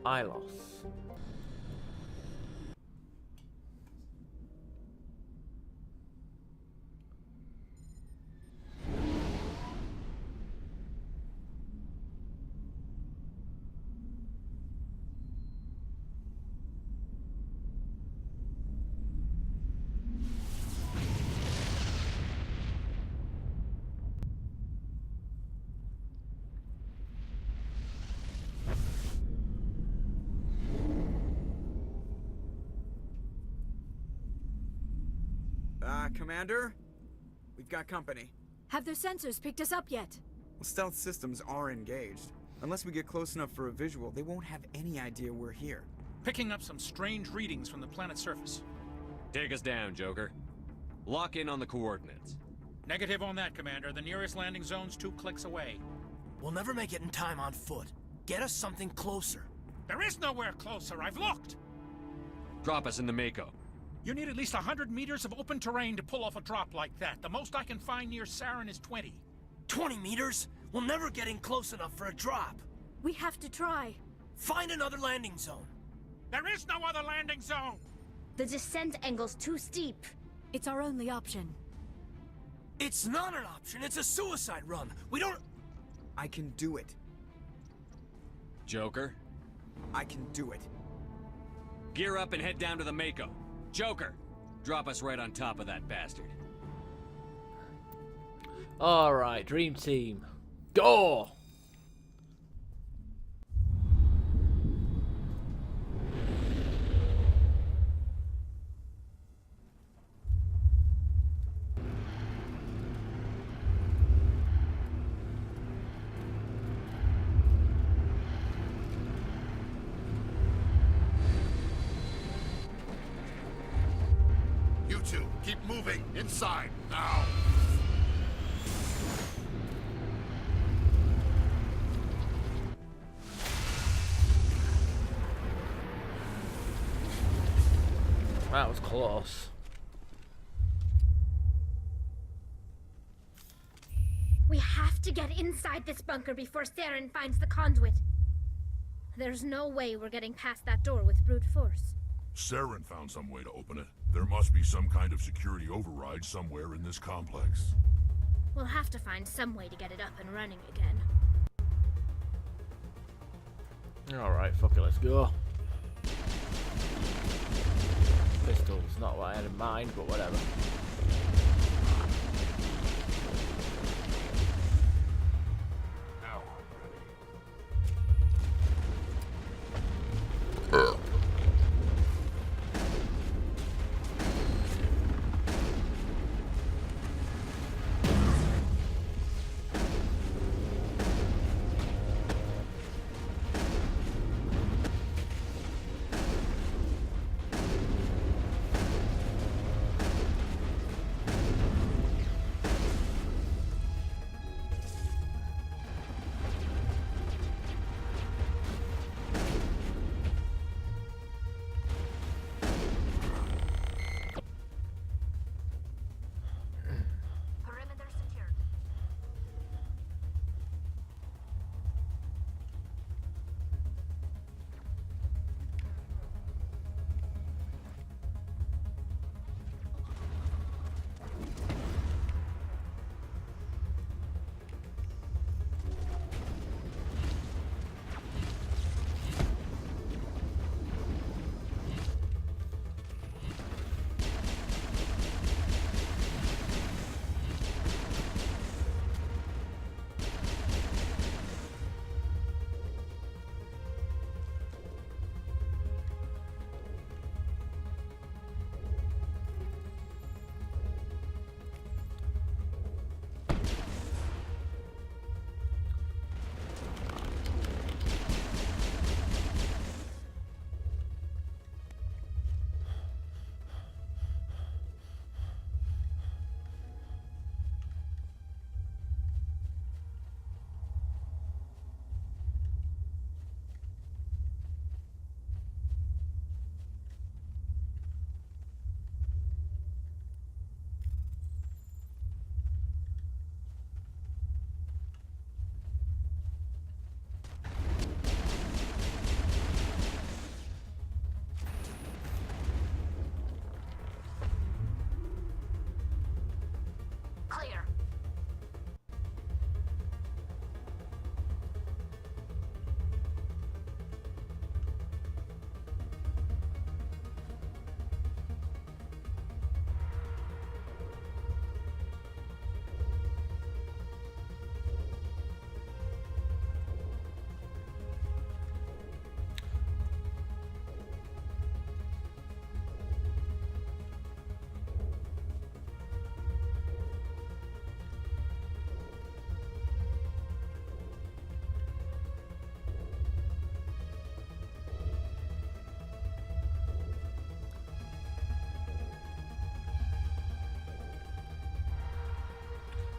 Ilos. Commander? We've got company. Have their sensors picked us up yet? Well, stealth systems are engaged. Unless we get close enough for a visual, they won't have any idea we're here. Picking up some strange readings from the planet's surface. Take us down, Joker. Lock in on the coordinates. Negative on that, Commander. The nearest landing zone's 2 clicks away. We'll never make it in time on foot. Get us something closer. There is nowhere closer. I've looked. Drop us in the Mako. You need at least 100 meters of open terrain to pull off a drop like that. The most I can find near Saren is 20. 20 meters? We'll never get in close enough for a drop. We have to try. Find another landing zone. There is no other landing zone! The descent angle's too steep. It's our only option. It's not an option. It's a suicide run. We don't... I can do it. Joker, I can do it. gear up and head down to the Mako. Joker, drop us right on top of that bastard. Alright, Dream Team. Go! You two, keep moving. Inside, now. That was close. We have to get inside this bunker before Saren finds the conduit. There's no way we're getting past that door with brute force. Saren found some way to open it. There must be some kind of security override somewhere in this complex. We'll have to find some way to get it up and running again. Alright, fuck it, let's go. Pistol's not what I had in mind, but whatever.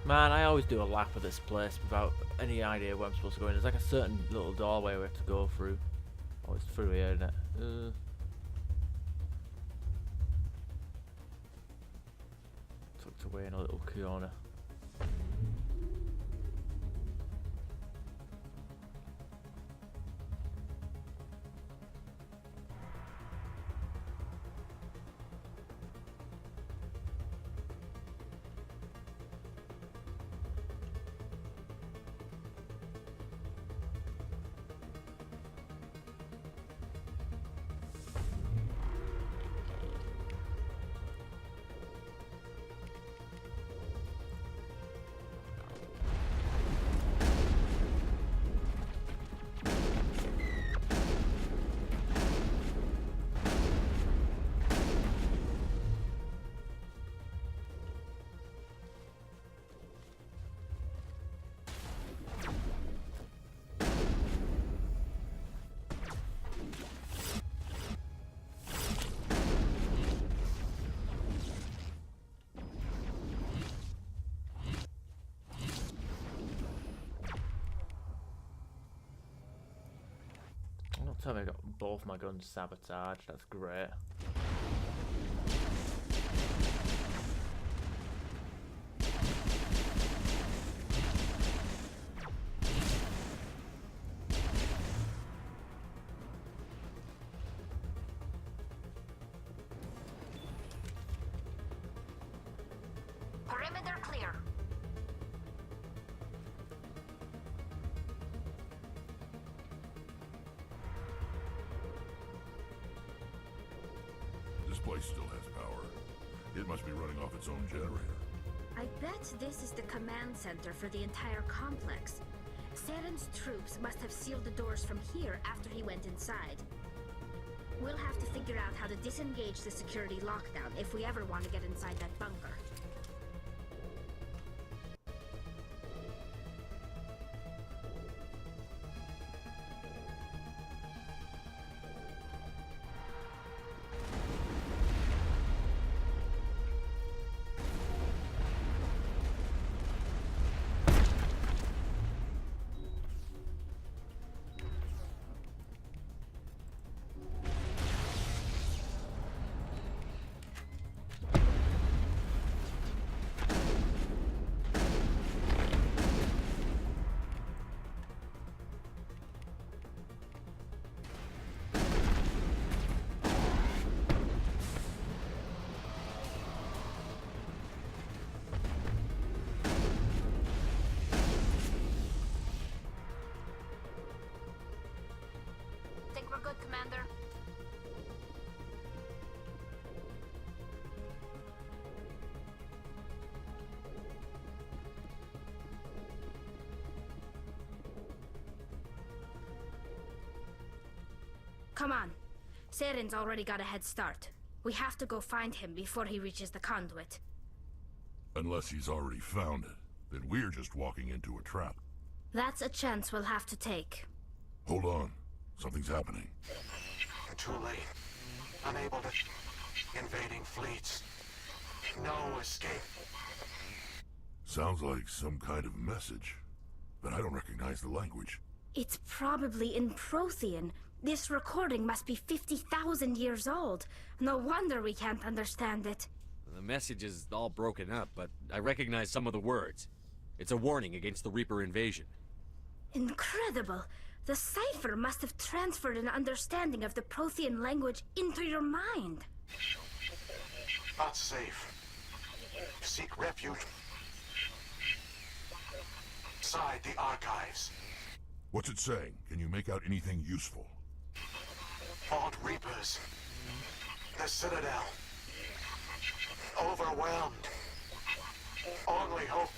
Man, I always do a lap of this place without any idea where I'm supposed to go in. There's like a certain little doorway we have to go through. Oh, it's through here, isn't it? Tucked away in a little corner. Tell me I got both my guns sabotaged. That's great. Perimeter clear. This place still has power. It must be running off its own generator. I bet this is the command center for the entire complex. Saren's troops must have sealed the doors from here after he went inside. We'll have to figure out how to disengage the security lockdown if we ever want to get inside that bunker. Think we're good, Commander? Come on. Saren's already got a head start. We have to go find him before he reaches the conduit. Unless he's already found it, then we're just walking into a trap. That's a chance we'll have to take. Hold on. Something's happening. Too late. Unable to... Invading fleets. No escape. Sounds like some kind of message, but I don't recognize the language. It's probably in Prothean. This recording must be 50,000 years old. No wonder we can't understand it. The message is all broken up, but I recognize some of the words. It's a warning against the Reaper invasion. Incredible. The cipher must have transferred an understanding of the Prothean language into your mind. Not safe. Seek refuge. Inside the archives. What's it saying? Can you make out anything useful? Fought Reapers. The Citadel. Overwhelmed. Only hope.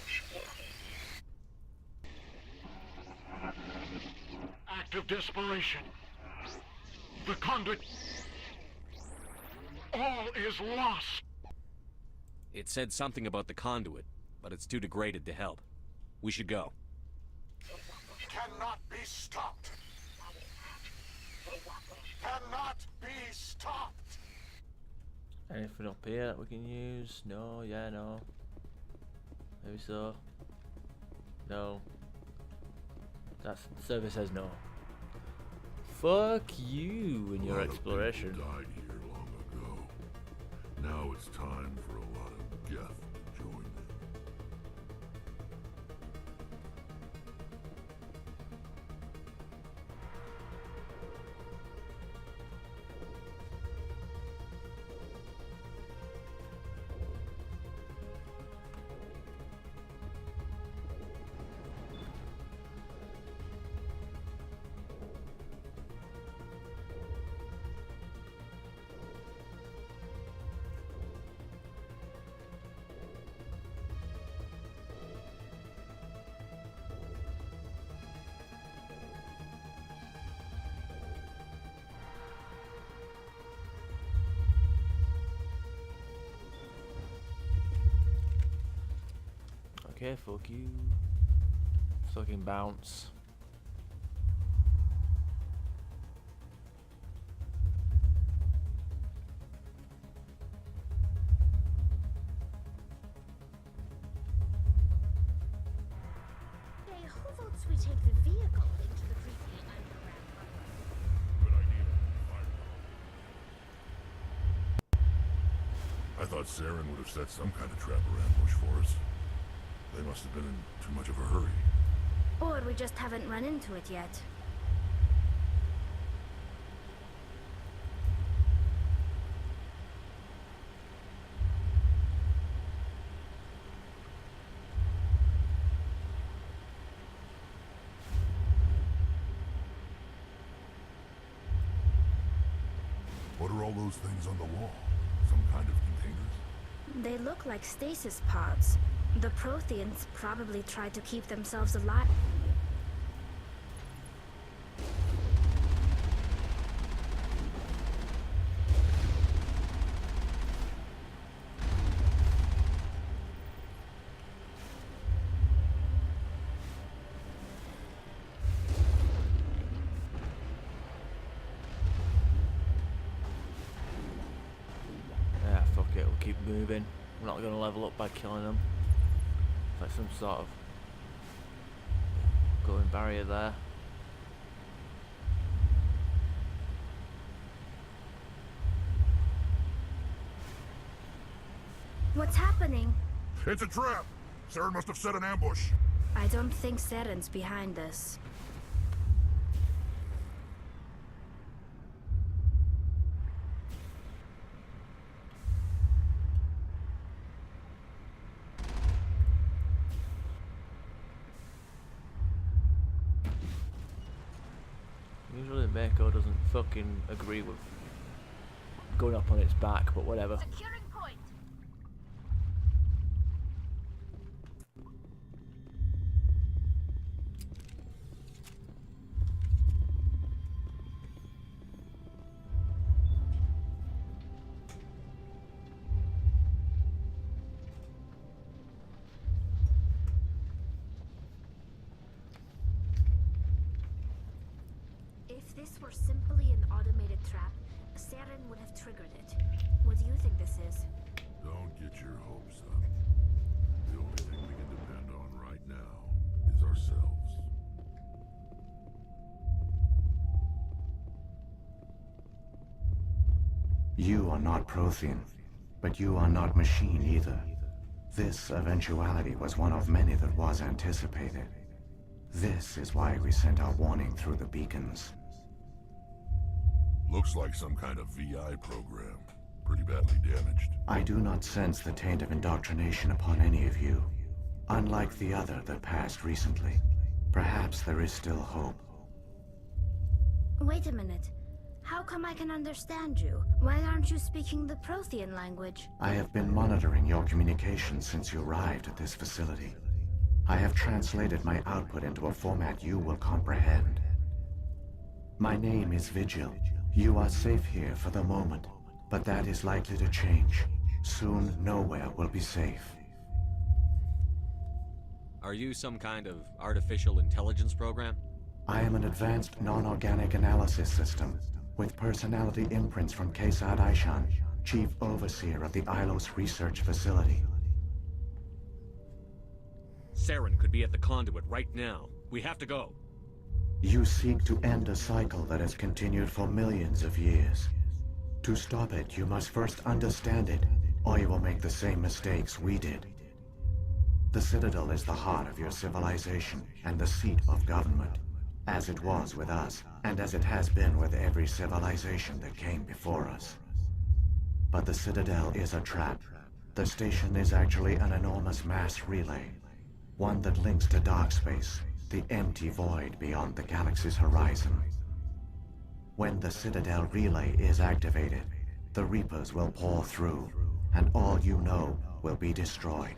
Act of desperation. The conduit. All is lost. It said something about the conduit, but it's too degraded to help. We should go. Cannot be stopped. Cannot be stopped. Anything up here that we can use? No, yeah, no. Maybe so. No. That's the survey says no. Fuck you and your exploration. Died here long ago. Now it's time for a lot of Geth to join them. Okay, fuck you. Fucking bounce. Hey, who votes we take the vehicle into the Prothean underground bunker? Good idea. Fire. I thought Saren would have set some kind of trap or ambush for us. They must have been in too much of a hurry. Or we just haven't run into it yet. What are all those things on the wall? Some kind of containers? They look like stasis pods. The Protheans probably tried to keep themselves alive. Yeah, fuck it, we'll keep moving. We're not gonna level up by killing them. Like some sort of glowing barrier there. What's happening? It's a trap! Saren must have set an ambush. I don't think Saren's behind this. Usually Mako doesn't fucking agree with going up on its back, but whatever. Securing point. If this were simply an automated trap, Saren would have triggered it. What do you think this is? Don't get your hopes up. The only thing we can depend on right now is ourselves. You are not Prothean, but you are not machine either. This eventuality was one of many that was anticipated. This is why we sent our warning through the beacons. Looks like some kind of VI program. Pretty badly damaged. I do not sense the taint of indoctrination upon any of you. Unlike the other that passed recently. Perhaps there is still hope. Wait a minute. How come I can understand you? Why aren't you speaking the Prothean language? I have been monitoring your communications since you arrived at this facility. I have translated my output into a format you will comprehend. My name is Vigil. You are safe here for the moment, but that is likely to change. Soon, nowhere will be safe. Are you some kind of artificial intelligence program? I am an advanced non-organic analysis system, with personality imprints from Kesad Aishan, Chief Overseer of the Ilos Research Facility. Saren could be at the conduit right now. We have to go. You seek to end a cycle that has continued for millions of years. To stop it, you must first understand it, or you will make the same mistakes we did. The Citadel is the heart of your civilization and the seat of government, as it was with us, and as it has been with every civilization that came before us. But the Citadel is a trap. The station is actually an enormous mass relay, one that links to dark space, the empty void beyond the galaxy's horizon. When the Citadel relay is activated, the Reapers will pour through, and all you know will be destroyed.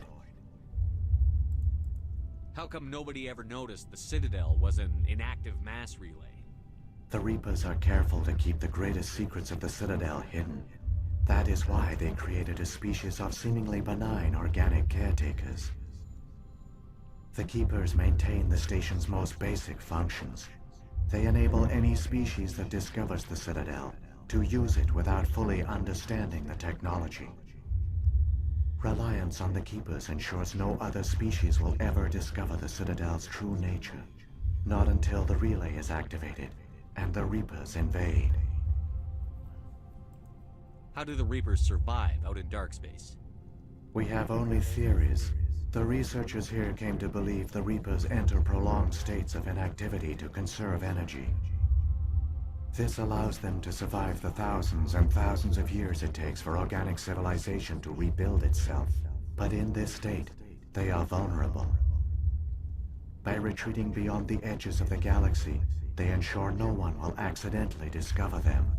How come nobody ever noticed the Citadel was an inactive mass relay? The Reapers are careful to keep the greatest secrets of the Citadel hidden. That is why they created a species of seemingly benign organic caretakers. The Keepers maintain the station's most basic functions. They enable any species that discovers the Citadel to use it without fully understanding the technology. Reliance on the Keepers ensures no other species will ever discover the Citadel's true nature. Not until the relay is activated, and the Reapers invade. How do the Reapers survive out in dark space? We have only theories. The researchers here came to believe the Reapers enter prolonged states of inactivity to conserve energy. This allows them to survive the thousands and thousands of years it takes for organic civilization to rebuild itself. But in this state, they are vulnerable. By retreating beyond the edges of the galaxy, they ensure no one will accidentally discover them.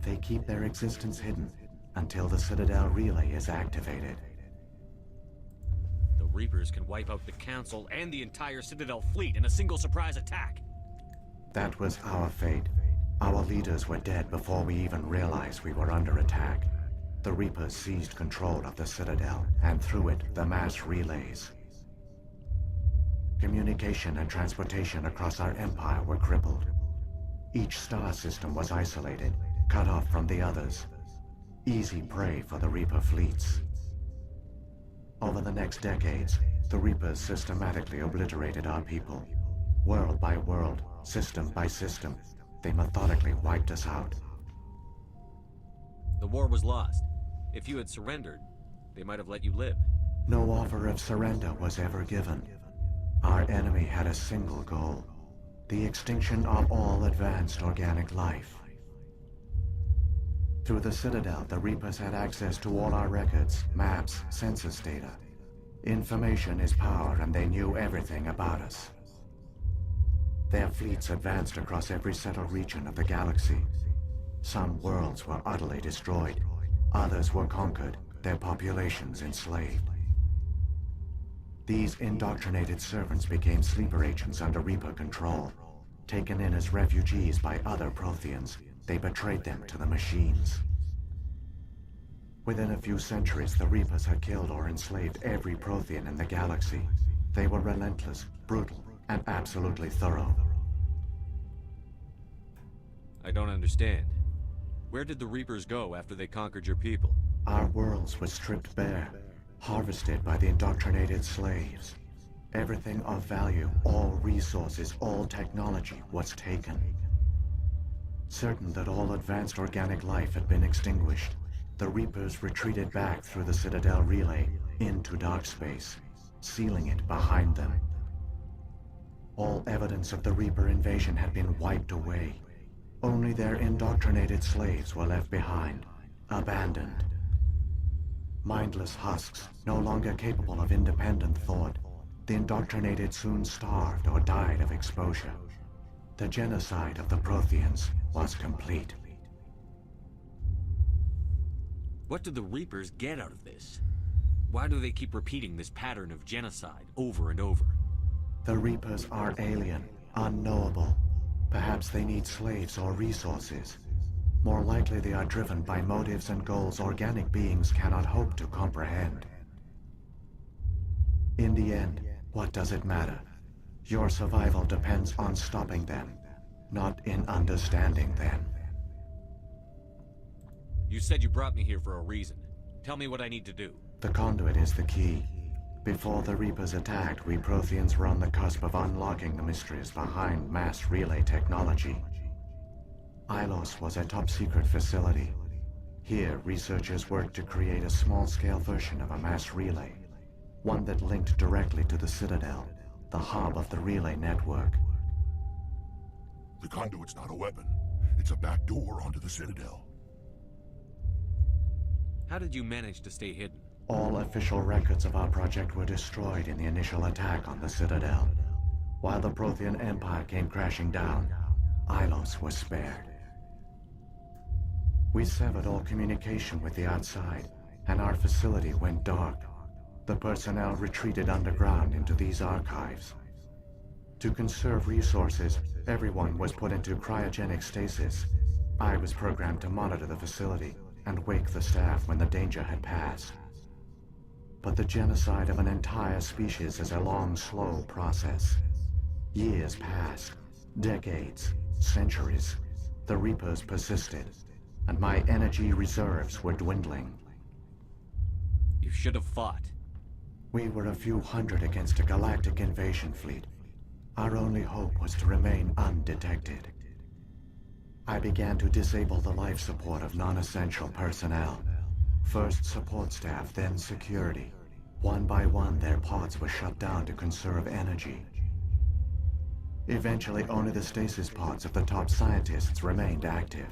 They keep their existence hidden until the Citadel relay is activated. The Reapers can wipe out the Council and the entire Citadel fleet in a single surprise attack. That was our fate. Our leaders were dead before we even realized we were under attack. The Reapers seized control of the Citadel, and through it, the mass relays. Communication and transportation across our empire were crippled. Each star system was isolated, cut off from the others. Easy prey for the Reaper fleets. Over the next decades, the Reapers systematically obliterated our people. World by world, system by system, they methodically wiped us out. The war was lost. If you had surrendered, they might have let you live. No offer of surrender was ever given. Our enemy had a single goal: the extinction of all advanced organic life. Through the Citadel, the Reapers had access to all our records, maps, census data. Information is power, and they knew everything about us. Their fleets advanced across every settled region of the galaxy. Some worlds were utterly destroyed. Others were conquered, their populations enslaved. These indoctrinated servants became sleeper agents under Reaper control. Taken in as refugees by other Protheans, they betrayed them to the machines. Within a few centuries, the Reapers had killed or enslaved every Prothean in the galaxy. They were relentless, brutal, and absolutely thorough. I don't understand. Where did the Reapers go after they conquered your people? Our worlds were stripped bare, harvested by the indoctrinated slaves. Everything of value, all resources, all technology was taken. Certain that all advanced organic life had been extinguished, the Reapers retreated back through the Citadel relay into dark space, sealing it behind them. All evidence of the Reaper invasion had been wiped away. Only their indoctrinated slaves were left behind, abandoned. Mindless husks, no longer capable of independent thought, the indoctrinated soon starved or died of exposure. The genocide of the Protheans was complete. What do the Reapers get out of this? Why do they keep repeating this pattern of genocide over and over? The Reapers are alien, unknowable. Perhaps they need slaves or resources. More likely they are driven by motives and goals organic beings cannot hope to comprehend. In the end, what does it matter? Your survival depends on stopping them, not in understanding them. You said you brought me here for a reason. Tell me what I need to do. The conduit is the key. Before the Reapers attacked, we Protheans were on the cusp of unlocking the mysteries behind mass relay technology. Ilos was a top-secret facility. Here, researchers worked to create a small-scale version of a mass relay, one that linked directly to the Citadel, the hub of the relay network. The conduit's not a weapon. It's a back door onto the Citadel. How did you manage to stay hidden? All official records of our project were destroyed in the initial attack on the Citadel. While the Prothean Empire came crashing down, Ilos was spared. We severed all communication with the outside, and our facility went dark. The personnel retreated underground into these archives. To conserve resources, everyone was put into cryogenic stasis. I was programmed to monitor the facility and wake the staff when the danger had passed. But the genocide of an entire species is a long, slow process. Years passed, decades, centuries. The Reapers persisted, and my energy reserves were dwindling. You should have fought. We were a few hundred against a galactic invasion fleet. Our only hope was to remain undetected. I began to disable the life support of non-essential personnel. First support staff, then security. One by one, their pods were shut down to conserve energy. Eventually, only the stasis pods of the top scientists remained active.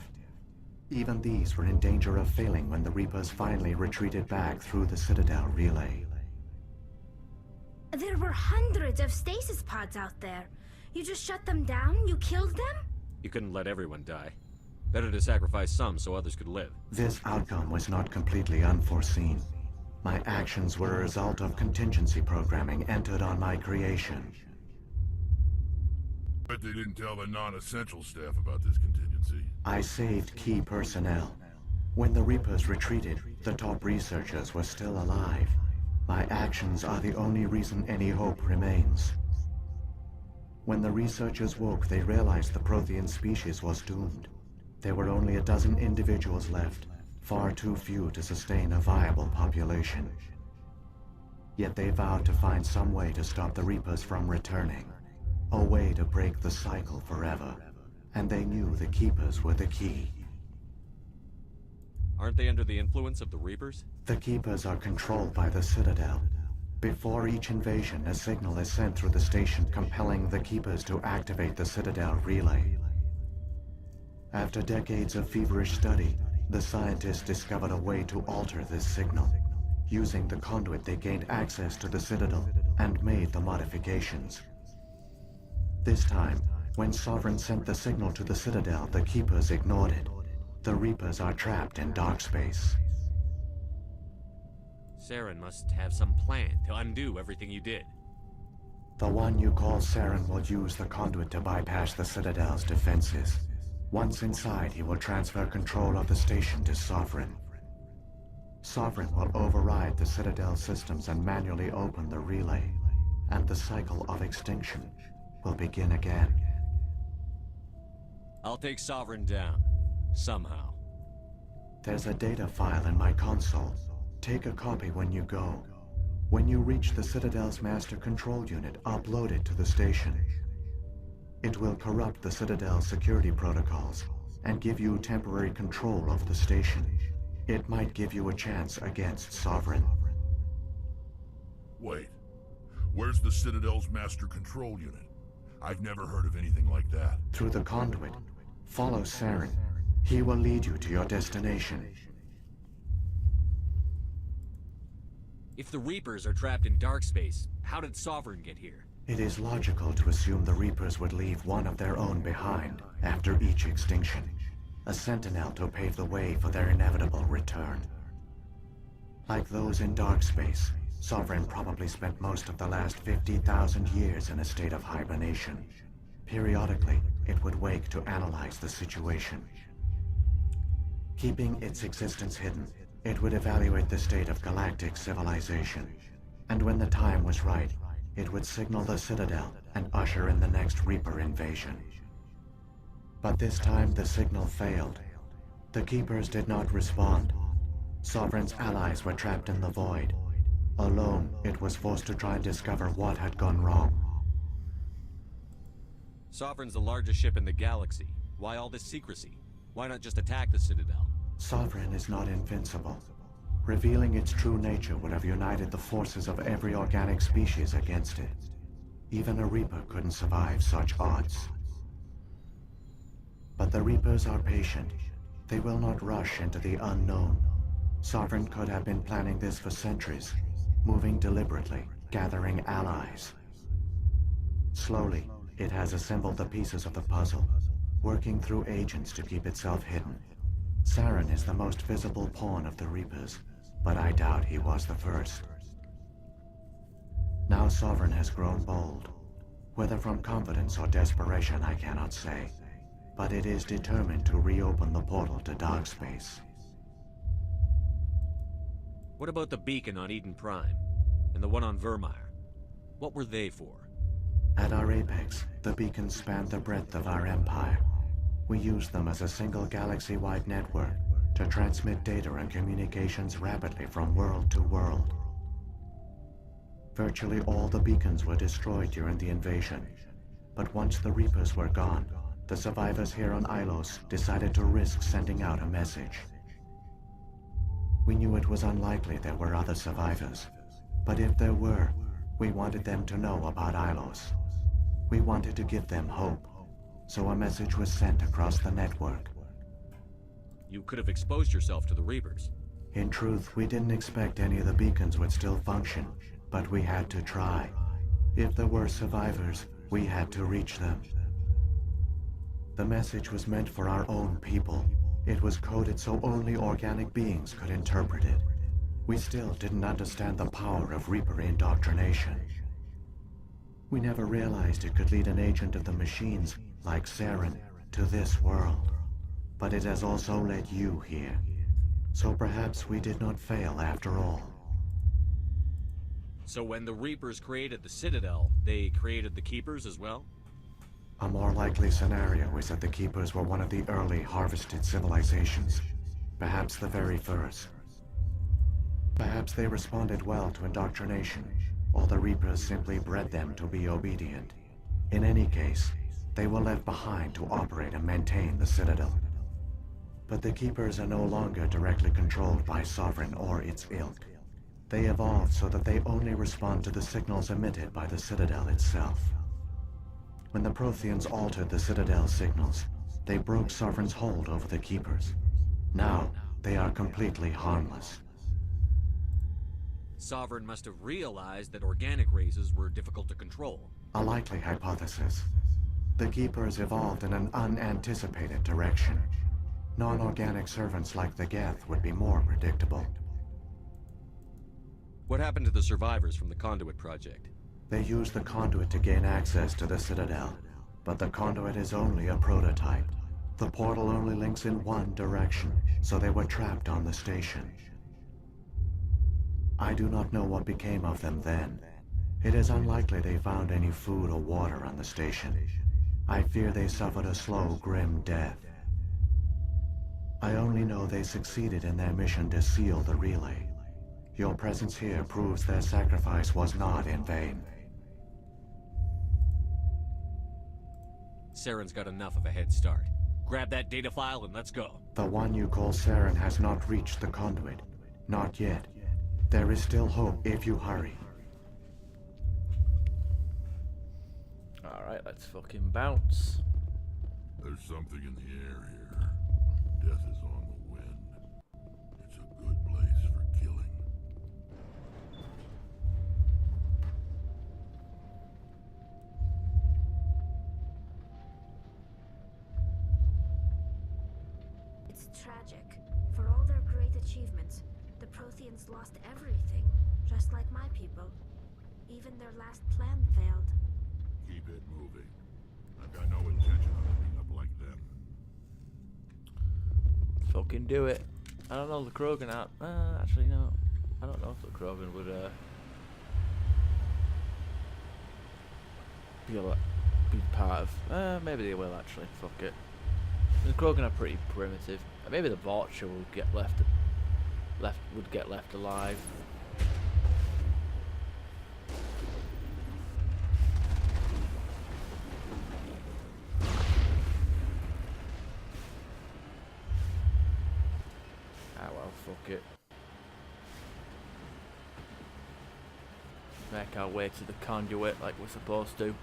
Even these were in danger of failing when the Reapers finally retreated back through the Citadel relay. There were hundreds of stasis pods out there. You just shut them down? You killed them? You couldn't let everyone die. Better to sacrifice some so others could live. This outcome was not completely unforeseen. My actions were a result of contingency programming entered on my creation. But they didn't tell the non-essential staff about this contingency. I saved key personnel. When the Reapers retreated, the top researchers were still alive. My actions are the only reason any hope remains. When the researchers woke, they realized the Prothean species was doomed. There were only a dozen individuals left, far too few to sustain a viable population. Yet they vowed to find some way to stop the Reapers from returning, a way to break the cycle forever, and they knew the Keepers were the key. Aren't they under the influence of the Reapers? The Keepers are controlled by the Citadel. Before each invasion, a signal is sent through the station compelling the Keepers to activate the Citadel relay. After decades of feverish study, the scientists discovered a way to alter this signal. Using the conduit, they gained access to the Citadel and made the modifications. This time, when Sovereign sent the signal to the Citadel, the Keepers ignored it. The Reapers are trapped in dark space. Saren must have some plan to undo everything you did. The one you call Saren will use the conduit to bypass the Citadel's defenses. Once inside, he will transfer control of the station to Sovereign. Sovereign will override the Citadel systems and manually open the relay, and the cycle of extinction will begin again. I'll take Sovereign down. Somehow. There's a data file in my console. Take a copy when you go. When you reach the Citadel's master control unit, upload it to the station. It will corrupt the Citadel's security protocols and give you temporary control of the station. It might give you a chance against Sovereign. Wait. Where's the Citadel's master control unit? I've never heard of anything like that. Through the conduit. Follow Saren. He will lead you to your destination. If the Reapers are trapped in dark space, how did Sovereign get here? It is logical to assume the Reapers would leave one of their own behind after each extinction. A sentinel to pave the way for their inevitable return. Like those in dark space, Sovereign probably spent most of the last 50,000 years in a state of hibernation. Periodically, it would wake to analyze the situation. Keeping its existence hidden, it would evaluate the state of galactic civilization. And when the time was right, it would signal the Citadel and usher in the next Reaper invasion. But this time the signal failed. The Keepers did not respond. Sovereign's allies were trapped in the void. Alone, it was forced to try and discover what had gone wrong. Sovereign's the largest ship in the galaxy. Why all this secrecy? Why not just attack the Citadel? Sovereign is not invincible. Revealing its true nature would have united the forces of every organic species against it. Even a Reaper couldn't survive such odds. But the Reapers are patient. They will not rush into the unknown. Sovereign could have been planning this for centuries, moving deliberately, gathering allies. Slowly, it has assembled the pieces of the puzzle, working through agents to keep itself hidden. Saren is the most visible pawn of the Reapers, but I doubt he was the first. Now Sovereign has grown bold. Whether from confidence or desperation, I cannot say. But it is determined to reopen the portal to dark space. What about the beacon on Eden Prime? And the one on Vermeer? What were they for? At our apex, the beacons spanned the breadth of our empire. We used them as a single galaxy-wide network to transmit data and communications rapidly from world to world. Virtually all the beacons were destroyed during the invasion, but once the Reapers were gone, the survivors here on Ilos decided to risk sending out a message. We knew it was unlikely there were other survivors, but if there were, we wanted them to know about Ilos. We wanted to give them hope, so a message was sent across the network. You could have exposed yourself to the Reapers. In truth, we didn't expect any of the beacons would still function, but we had to try. If there were survivors, we had to reach them. The message was meant for our own people. It was coded so only organic beings could interpret it. We still didn't understand the power of Reaper indoctrination. We never realized it could lead an agent of the machines, like Saren, to this world. But it has also led you here. So perhaps we did not fail after all. So when the Reapers created the Citadel, they created the Keepers as well? A more likely scenario is that the Keepers were one of the early harvested civilizations. Perhaps the very first. Perhaps they responded well to indoctrination, or the Reapers simply bred them to be obedient. In any case, they were left behind to operate and maintain the Citadel. But the Keepers are no longer directly controlled by Sovereign or its ilk. They evolved so that they only respond to the signals emitted by the Citadel itself. When the Protheans altered the Citadel's signals, they broke Sovereign's hold over the Keepers. Now, they are completely harmless. Sovereign must have realized that organic races were difficult to control. A likely hypothesis. The Keepers evolved in an unanticipated direction. Non-organic servants like the Geth would be more predictable. What happened to the survivors from the Conduit Project? They used the Conduit to gain access to the Citadel, but the Conduit is only a prototype. The portal only links in one direction, so they were trapped on the station. I do not know what became of them then. It is unlikely they found any food or water on the station. I fear they suffered a slow, grim death. I only know they succeeded in their mission to seal the relay. Your presence here proves their sacrifice was not in vain. Saren's got enough of a head start. Grab that data file and let's go. The one you call Saren has not reached the Conduit. Not yet. There is still hope if you hurry. Alright, let's fucking bounce. There's something in the air here. Death is on the wind. It's a good place for killing. It's tragic. For all their great achievements, the Protheans lost everything, just like my people. Even their last plan failed. Keep it moving. I've got no intention of ending up like them. Fucking do it. I don't know the Krogan out. Actually no. I don't know if the Krogan would be part of. Maybe they will actually. Fuck it. The Krogan are pretty primitive. Maybe the Vorcha will get left alive. fuck it. Make our way to the conduit like we're supposed to.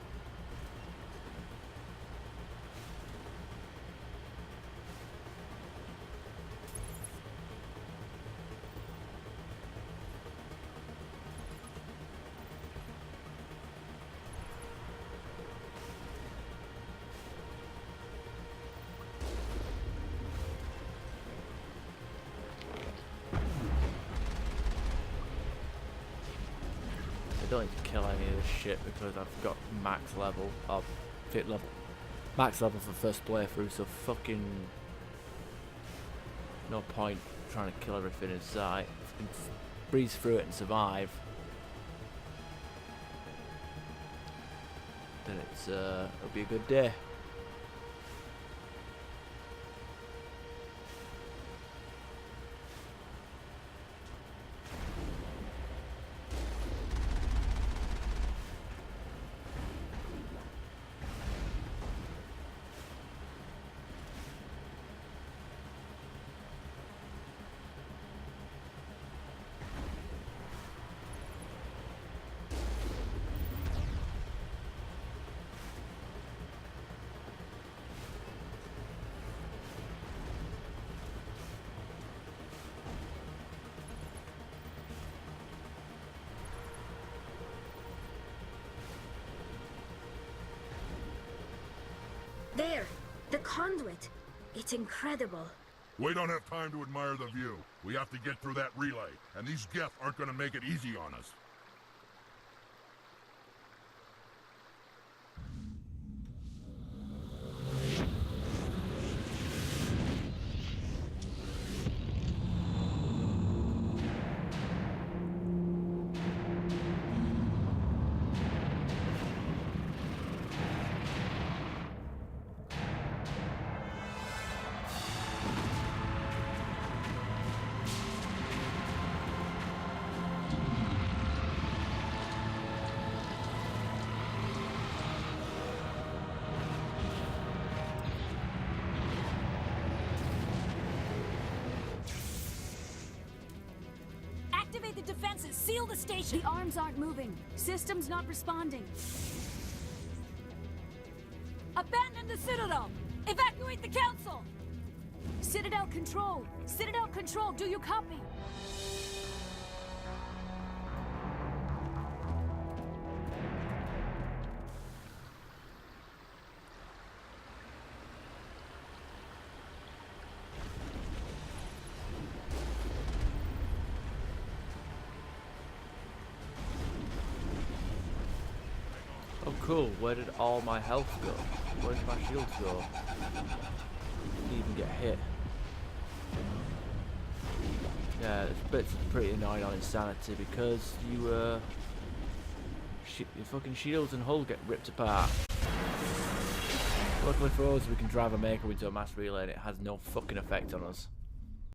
I don't need to kill any of this shit because I've got max level of max level for first playthrough, so fucking no point trying to kill everything in sight. If I can breeze through it and survive, then it'll be a good day. There! The conduit! It's incredible. We don't have time to admire the view. We have to get through that relay, and these Geth aren't gonna make it easy on us. Activate the defenses! Seal the station! The arms aren't moving. Systems not responding. Abandon the Citadel! Evacuate the Council! Citadel Control! Citadel Control, do you copy? Oh cool, where did all my health go? Where did my shields go? Didn't even get hit. Yeah, this bit's pretty annoying on Insanity because your fucking shields and hull get ripped apart. Luckily for us, we can drive a Mako into a mass relay and it has no fucking effect on us.